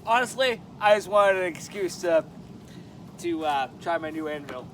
Honestly, I just wanted an excuse to try my new anvil.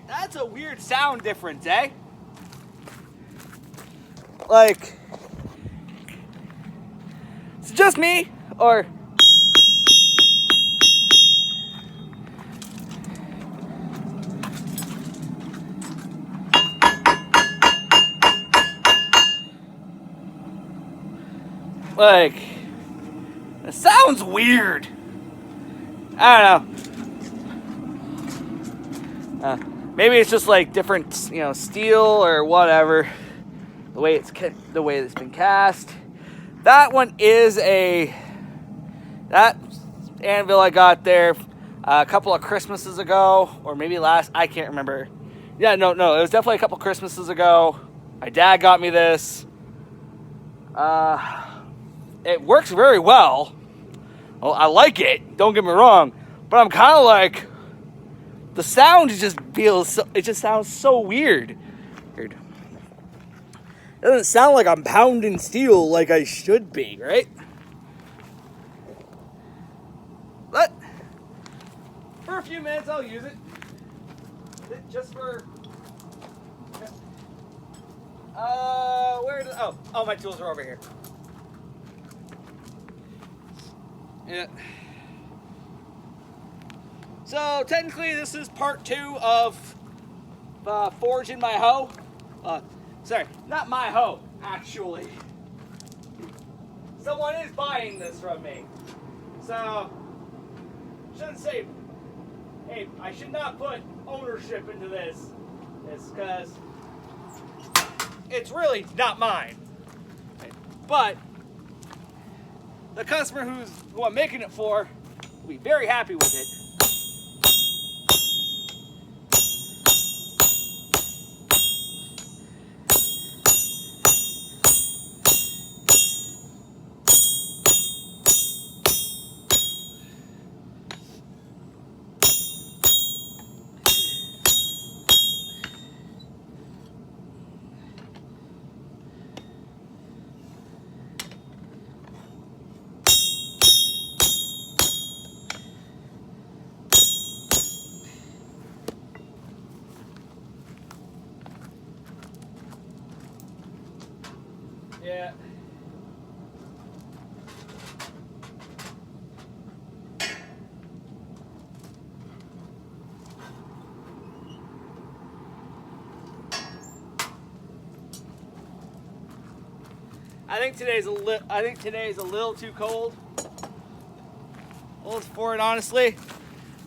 That's a weird sound difference, eh? Like, is it just me, or? Like, it sounds weird. I don't know. Maybe it's just like different, steel or whatever. The way it's been cast. That one is that anvil I got there a couple of Christmases ago, or maybe last. I can't remember. Yeah, no, it was definitely a couple Christmases ago. My dad got me this. It works very well. I like it. Don't get me wrong, but I'm kind of like, the sound just sounds so weird. It doesn't sound like I'm pounding steel like I should be, right? But for a few minutes, I'll use it. Just for. My tools are over here. Yeah. So technically, this is part 2 of forging my hoe. Sorry, not my hoe, actually. Someone is buying this from me. So, shouldn't say, hey, I should not put ownership into this. It's because it's really not mine. But the customer who I'm making it for will be very happy with it. Yeah. I think today's a little too cold. For it, honestly.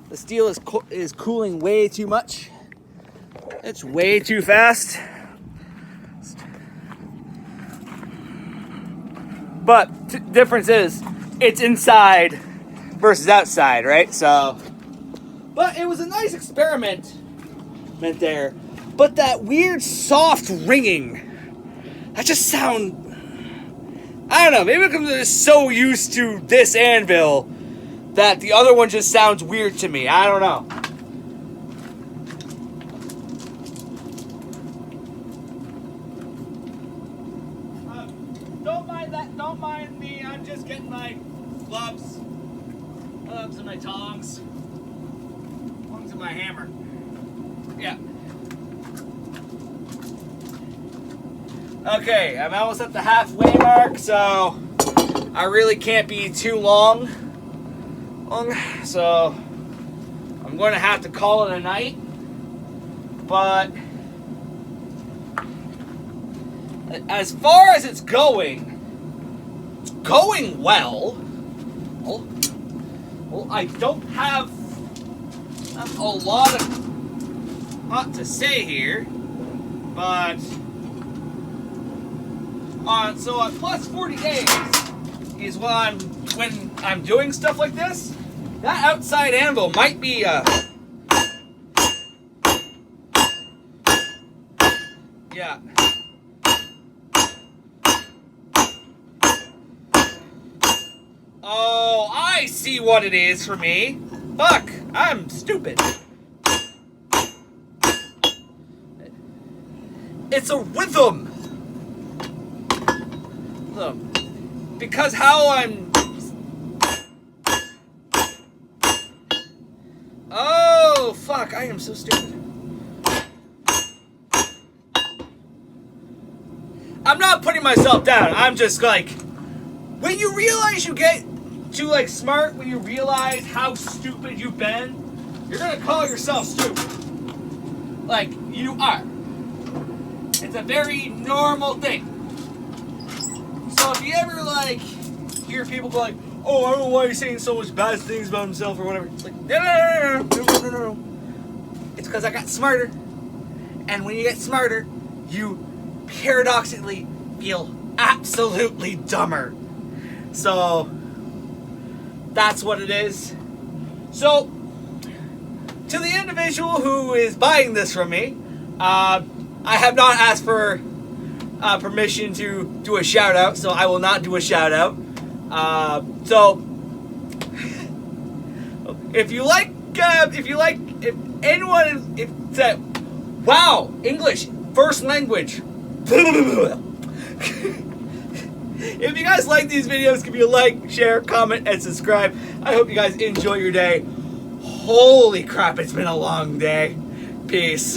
The steel is cooling way too much. It's way too fast. But difference is, it's inside versus outside, right? So, but it was a nice experiment there. But that weird soft ringing, that just I don't know, maybe because I'm just so used to this anvil that the other one just sounds weird to me. I don't know. Don't mind that. Don't mind me. I'm just getting my gloves and my tongs and my hammer. Yeah. Okay, I'm almost at the halfway mark, so I really can't be too long. So I'm going to have to call it a night. But as far as it's going well. Well, I don't have a lot to say here, but so at plus 40 days is when I'm doing stuff like this. That outside anvil might be yeah. Oh, I see what it is for me. Fuck, I'm stupid. It's a rhythm. Because how I'm... Oh, fuck, I am so stupid. I'm not putting myself down. I'm just like... When you realize you get too like smart, when you realize how stupid you've been, you're gonna call yourself stupid. Like, you are. It's a very normal thing. So if you ever like hear people go like, oh, I don't know why he's saying so much bad things about himself or whatever. It's like, no. It's because I got smarter. And when you get smarter, you paradoxically feel absolutely dumber. So that's what it is. So to the individual who is buying this from me, I have not asked for permission to do a shout out, so I will not do a shout out. So if anyone said, wow, English first language. If you guys like these videos, give me a like, share, comment, and subscribe. I hope you guys enjoy your day. Holy crap, it's been a long day. Peace.